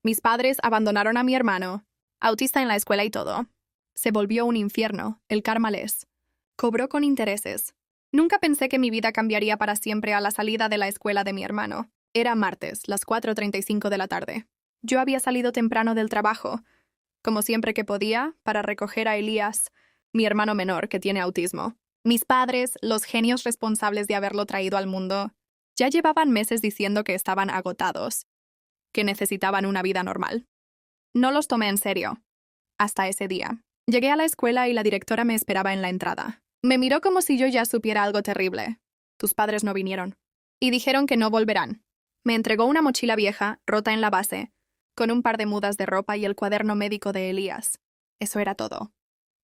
Mis padres abandonaron a mi hermano, autista en la escuela y todo. Se volvió un infierno, el karma les cobró con intereses. Nunca pensé que mi vida cambiaría para siempre a la salida de la escuela de mi hermano. Era martes, las 4:35 de la tarde. Yo había salido temprano del trabajo, como siempre que podía, para recoger a Elías, mi hermano menor que tiene autismo. Mis padres, los genios responsables de haberlo traído al mundo, ya llevaban meses diciendo que estaban agotados, que necesitaban una vida normal. No los tomé en serio. Hasta ese día. Llegué a la escuela y la directora me esperaba en la entrada. Me miró como si yo ya supiera algo terrible. Tus padres no vinieron. Y dijeron que no volverán. Me entregó una mochila vieja, rota en la base, con un par de mudas de ropa y el cuaderno médico de Elías. Eso era todo.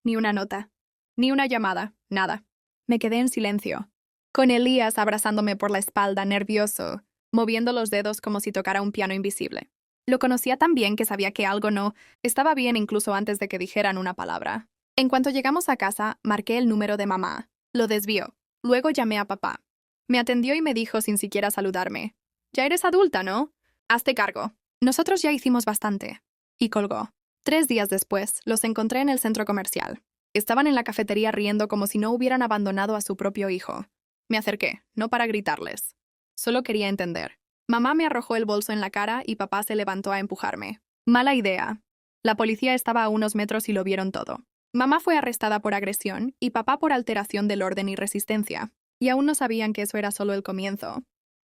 Ni una nota. Ni una llamada. Nada. Me quedé en silencio, con Elías abrazándome por la espalda, nervioso, moviendo los dedos como si tocara un piano invisible. Lo conocía tan bien que sabía que algo no estaba bien incluso antes de que dijeran una palabra. En cuanto llegamos a casa, marqué el número de mamá. Lo desvió. Luego llamé a papá. Me atendió y me dijo sin siquiera saludarme: «Ya eres adulta, ¿no? Hazte cargo. Nosotros ya hicimos bastante». Y colgó. 3 días después, los encontré en el centro comercial. Estaban en la cafetería riendo como si no hubieran abandonado a su propio hijo. Me acerqué, no para gritarles. Solo quería entender. Mamá me arrojó el bolso en la cara y papá se levantó a empujarme. Mala idea. La policía estaba a unos metros y lo vieron todo. Mamá fue arrestada por agresión y papá por alteración del orden y resistencia. Y aún no sabían que eso era solo el comienzo.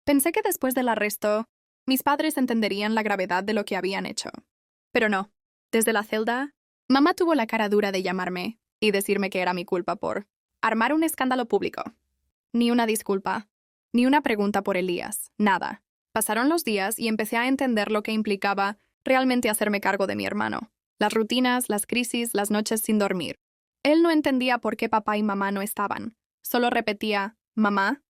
Pensé que después del arresto, mis padres entenderían la gravedad de lo que habían hecho. Pero no. Desde la celda, mamá tuvo la cara dura de llamarme y decirme que era mi culpa por armar un escándalo público. Ni una disculpa, ni una pregunta por Elías, nada. Pasaron los días y empecé a entender lo que implicaba realmente hacerme cargo de mi hermano. Las rutinas, las crisis, las noches sin dormir. Él no entendía por qué papá y mamá no estaban. Solo repetía, «mamá»,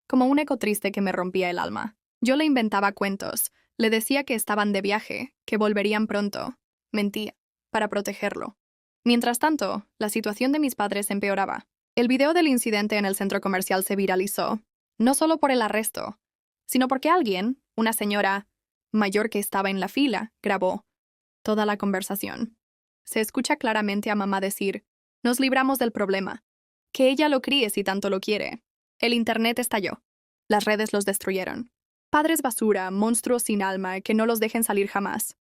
como un eco triste que me rompía el alma. Yo le inventaba cuentos, le decía que estaban de viaje, que volverían pronto. Mentía, para protegerlo. Mientras tanto, la situación de mis padres empeoraba. El video del incidente en el centro comercial se viralizó, no solo por el arresto, sino porque alguien, una señora mayor que estaba en la fila, grabó toda la conversación. Se escucha claramente a mamá decir: «Nos libramos del problema. Que ella lo críe si tanto lo quiere». El internet estalló. Las redes los destruyeron. Padres basura, monstruos sin alma, que no los dejen salir jamás.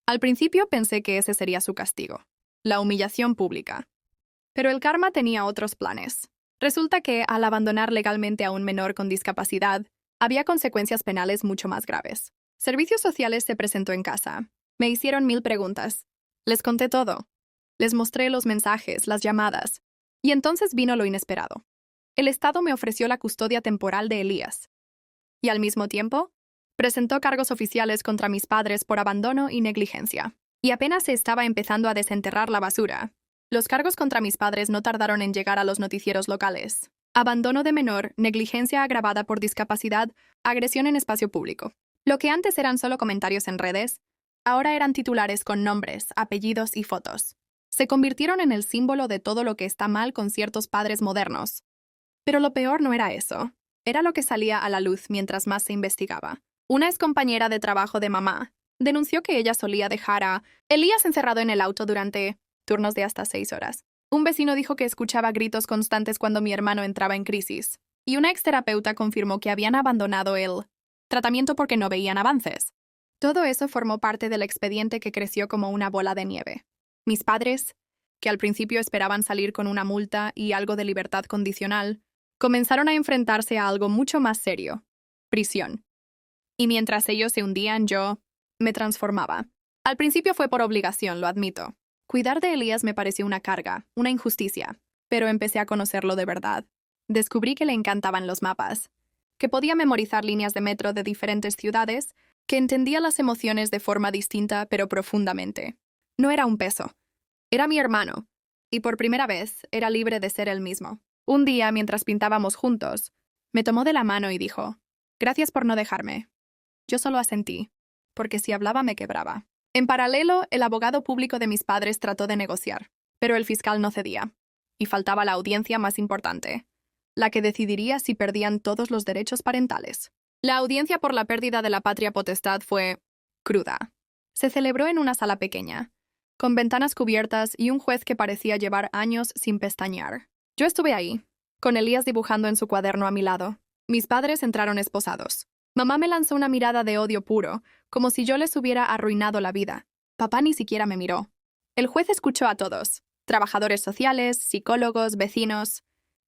Al principio pensé que ese sería su castigo, la humillación pública. Pero el karma tenía otros planes. Resulta que, al abandonar legalmente a un menor con discapacidad, había consecuencias penales mucho más graves. Servicios sociales se presentó en casa. Me hicieron 1000 preguntas. Les conté todo. Les mostré los mensajes, las llamadas. Y entonces vino lo inesperado. El Estado me ofreció la custodia temporal de Elías. Y al mismo tiempo, presentó cargos oficiales contra mis padres por abandono y negligencia. Y apenas se estaba empezando a desenterrar la basura. Los cargos contra mis padres no tardaron en llegar a los noticieros locales. Abandono de menor, negligencia agravada por discapacidad, agresión en espacio público. Lo que antes eran solo comentarios en redes, ahora eran titulares con nombres, apellidos y fotos. Se convirtieron en el símbolo de todo lo que está mal con ciertos padres modernos. Pero lo peor no era eso. Era lo que salía a la luz mientras más se investigaba. Una excompañera de trabajo de mamá denunció que ella solía dejar a Elías encerrado en el auto durante turnos de hasta 6 horas. Un vecino dijo que escuchaba gritos constantes cuando mi hermano entraba en crisis. Y una exterapeuta confirmó que habían abandonado el tratamiento porque no veían avances. Todo eso formó parte del expediente que creció como una bola de nieve. Mis padres, que al principio esperaban salir con una multa y algo de libertad condicional, comenzaron a enfrentarse a algo mucho más serio: prisión. Y mientras ellos se hundían, yo me transformaba. Al principio fue por obligación, lo admito. Cuidar de Elías me pareció una carga, una injusticia, pero empecé a conocerlo de verdad. Descubrí que le encantaban los mapas, que podía memorizar líneas de metro de diferentes ciudades, que entendía las emociones de forma distinta pero profundamente. No era un peso. Era mi hermano, y por primera vez era libre de ser él mismo. Un día, mientras pintábamos juntos, me tomó de la mano y dijo: «Gracias por no dejarme». Yo solo asentí, porque si hablaba me quebraba. En paralelo, el abogado público de mis padres trató de negociar, pero el fiscal no cedía. Y faltaba la audiencia más importante, la que decidiría si perdían todos los derechos parentales. La audiencia por la pérdida de la patria potestad fue cruda. Se celebró en una sala pequeña, con ventanas cubiertas y un juez que parecía llevar años sin pestañear. Yo estuve ahí, con Elías dibujando en su cuaderno a mi lado. Mis padres entraron esposados. Mamá me lanzó una mirada de odio puro, como si yo les hubiera arruinado la vida. Papá ni siquiera me miró. El juez escuchó a todos, trabajadores sociales, psicólogos, vecinos.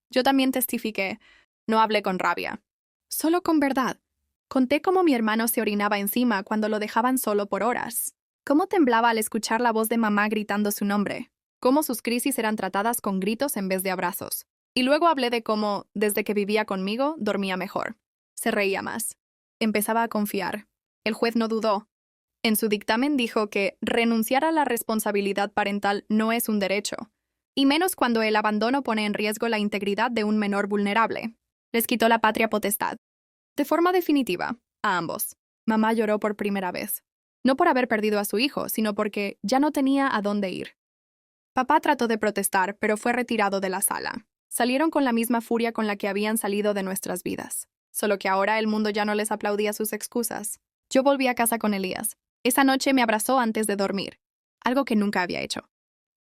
Yo también testifiqué. No hablé con rabia, solo con verdad. Conté cómo mi hermano se orinaba encima cuando lo dejaban solo por horas. Cómo temblaba al escuchar la voz de mamá gritando su nombre. Cómo sus crisis eran tratadas con gritos en vez de abrazos. Y luego hablé de cómo, desde que vivía conmigo, dormía mejor. Se reía más. Empezaba a confiar. El juez no dudó. En su dictamen dijo que renunciar a la responsabilidad parental no es un derecho, y menos cuando el abandono pone en riesgo la integridad de un menor vulnerable. Les quitó la patria potestad. De forma definitiva, a ambos. Mamá lloró por primera vez. No por haber perdido a su hijo, sino porque ya no tenía a dónde ir. Papá trató de protestar, pero fue retirado de la sala. Salieron con la misma furia con la que habían salido de nuestras vidas. Solo que ahora el mundo ya no les aplaudía sus excusas. Yo volví a casa con Elías. Esa noche me abrazó antes de dormir, algo que nunca había hecho.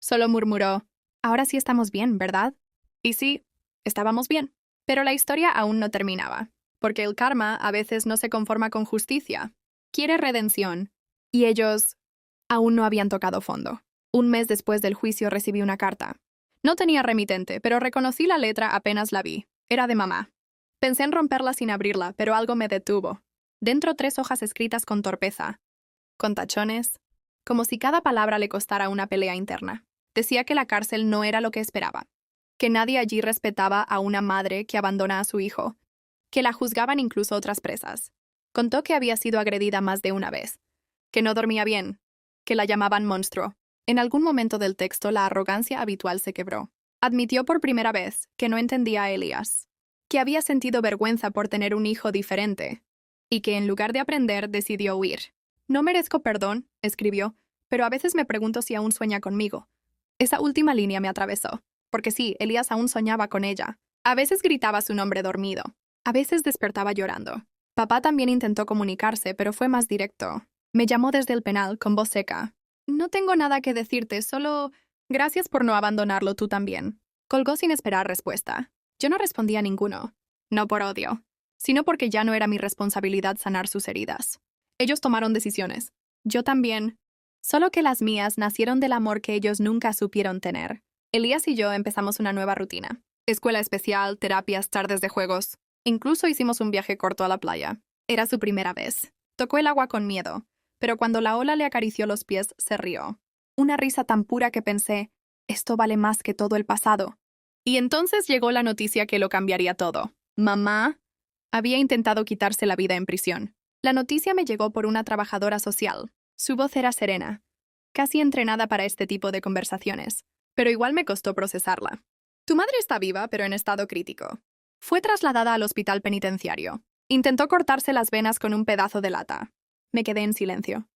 Solo murmuró, ahora sí estamos bien, ¿verdad? Y sí, estábamos bien. Pero la historia aún no terminaba, porque el karma a veces no se conforma con justicia. Quiere redención. Y ellos aún no habían tocado fondo. Un mes después del juicio recibí una carta. No tenía remitente, pero reconocí la letra apenas la vi. Era de mamá. Pensé en romperla sin abrirla, pero algo me detuvo. Dentro 3 hojas escritas con torpeza, con tachones, como si cada palabra le costara una pelea interna. Decía que la cárcel no era lo que esperaba, que nadie allí respetaba a una madre que abandona a su hijo, que la juzgaban incluso otras presas. Contó que había sido agredida más de una vez, que no dormía bien, que la llamaban monstruo. En algún momento del texto la arrogancia habitual se quebró. Admitió por primera vez que no entendía a Elías, que había sentido vergüenza por tener un hijo diferente, y que en lugar de aprender decidió huir. No merezco perdón, escribió, pero a veces me pregunto si aún sueña conmigo. Esa última línea me atravesó, porque sí, Elías aún soñaba con ella. A veces gritaba su nombre dormido, a veces despertaba llorando. Papá también intentó comunicarse, pero fue más directo. Me llamó desde el penal con voz seca. No tengo nada que decirte, solo gracias por no abandonarlo tú también. Colgó sin esperar respuesta. Yo no respondí a ninguno, no por odio, sino porque ya no era mi responsabilidad sanar sus heridas. Ellos tomaron decisiones. Yo también. Solo que las mías nacieron del amor que ellos nunca supieron tener. Elías y yo empezamos una nueva rutina. Escuela especial, terapias, tardes de juegos. Incluso hicimos un viaje corto a la playa. Era su primera vez. Tocó el agua con miedo, pero cuando la ola le acarició los pies, se rió. Una risa tan pura que pensé, esto vale más que todo el pasado. Y entonces llegó la noticia que lo cambiaría todo. Mamá había intentado quitarse la vida en prisión. La noticia me llegó por una trabajadora social. Su voz era serena, casi entrenada para este tipo de conversaciones, pero igual me costó procesarla. Tu madre está viva, pero en estado crítico. Fue trasladada al hospital penitenciario. Intentó cortarse las venas con un pedazo de lata. Me quedé en silencio.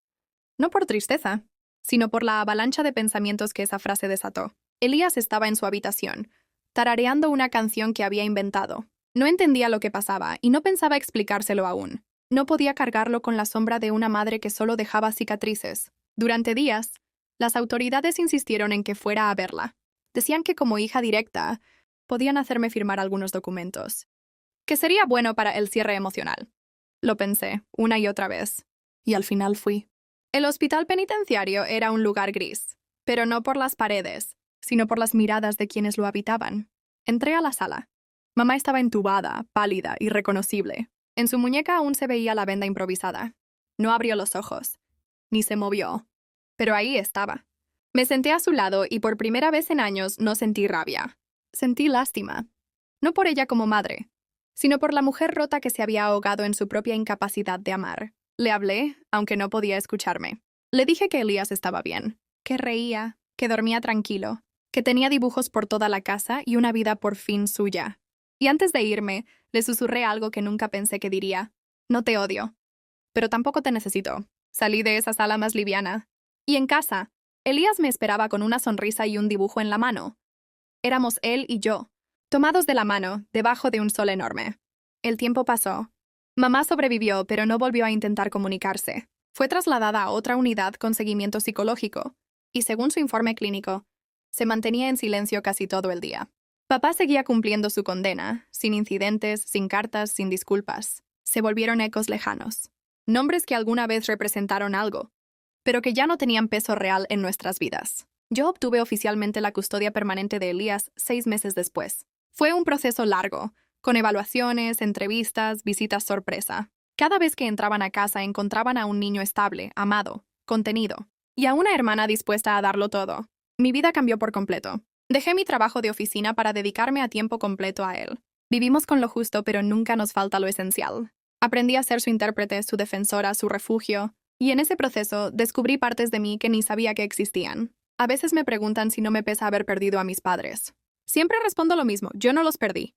No por tristeza, sino por la avalancha de pensamientos que esa frase desató. Elías estaba en su habitación, tarareando una canción que había inventado. No entendía lo que pasaba y no pensaba explicárselo aún. No podía cargarlo con la sombra de una madre que solo dejaba cicatrices. Durante días, las autoridades insistieron en que fuera a verla. Decían que como hija directa, podían hacerme firmar algunos documentos, que sería bueno para el cierre emocional. Lo pensé, una y otra vez, y al final fui. El hospital penitenciario era un lugar gris, pero no por las paredes, sino por las miradas de quienes lo habitaban. Entré a la sala. Mamá estaba entubada, pálida, irreconocible. En su muñeca aún se veía la venda improvisada. No abrió los ojos, ni se movió, pero ahí estaba. Me senté a su lado y por primera vez en años no sentí rabia. Sentí lástima. No por ella como madre, sino por la mujer rota que se había ahogado en su propia incapacidad de amar. Le hablé, aunque no podía escucharme. Le dije que Elías estaba bien, que reía, que dormía tranquilo, que tenía dibujos por toda la casa y una vida por fin suya. Y antes de irme, le susurré algo que nunca pensé que diría. No te odio, pero tampoco te necesito. Salí de esa sala más liviana. Y en casa, Elías me esperaba con una sonrisa y un dibujo en la mano. Éramos él y yo, tomados de la mano, debajo de un sol enorme. El tiempo pasó. Mamá sobrevivió, pero no volvió a intentar comunicarse. Fue trasladada a otra unidad con seguimiento psicológico, y según su informe clínico, se mantenía en silencio casi todo el día. Papá seguía cumpliendo su condena, sin incidentes, sin cartas, sin disculpas. Se volvieron ecos lejanos. Nombres que alguna vez representaron algo, pero que ya no tenían peso real en nuestras vidas. Yo obtuve oficialmente la custodia permanente de Elías 6 meses después. Fue un proceso largo, con evaluaciones, entrevistas, visitas sorpresa. Cada vez que entraban a casa encontraban a un niño estable, amado, contenido, y a una hermana dispuesta a darlo todo. Mi vida cambió por completo. Dejé mi trabajo de oficina para dedicarme a tiempo completo a él. Vivimos con lo justo, pero nunca nos falta lo esencial. Aprendí a ser su intérprete, su defensora, su refugio, y en ese proceso descubrí partes de mí que ni sabía que existían. A veces me preguntan si no me pesa haber perdido a mis padres. Siempre respondo lo mismo, yo no los perdí.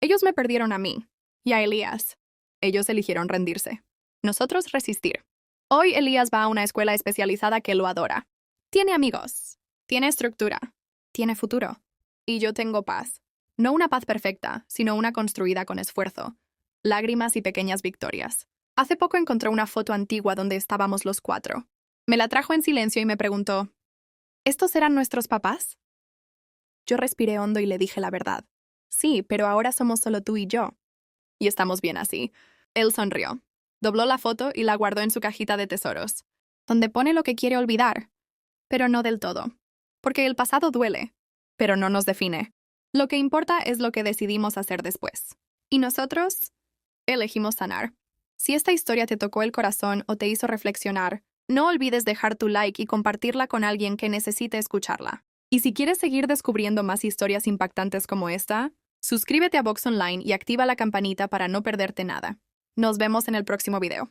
Ellos me perdieron a mí, y a Elías. Ellos eligieron rendirse. Nosotros resistir. Hoy Elías va a una escuela especializada que lo adora. Tiene amigos, tiene estructura, tiene futuro. Y yo tengo paz. No una paz perfecta, sino una construida con esfuerzo, lágrimas y pequeñas victorias. Hace poco encontré una foto antigua donde estábamos los 4. Me la trajo en silencio y me preguntó, ¿estos eran nuestros papás? Yo respiré hondo y le dije la verdad. Sí, pero ahora somos solo tú y yo. Y estamos bien así. Él sonrió. Dobló la foto y la guardó en su cajita de tesoros, donde pone lo que quiere olvidar. Pero no del todo. Porque el pasado duele, pero no nos define. Lo que importa es lo que decidimos hacer después. Y nosotros elegimos sanar. Si esta historia te tocó el corazón o te hizo reflexionar, no olvides dejar tu like y compartirla con alguien que necesite escucharla. Y si quieres seguir descubriendo más historias impactantes como esta, suscríbete a Vox Online y activa la campanita para no perderte nada. Nos vemos en el próximo video.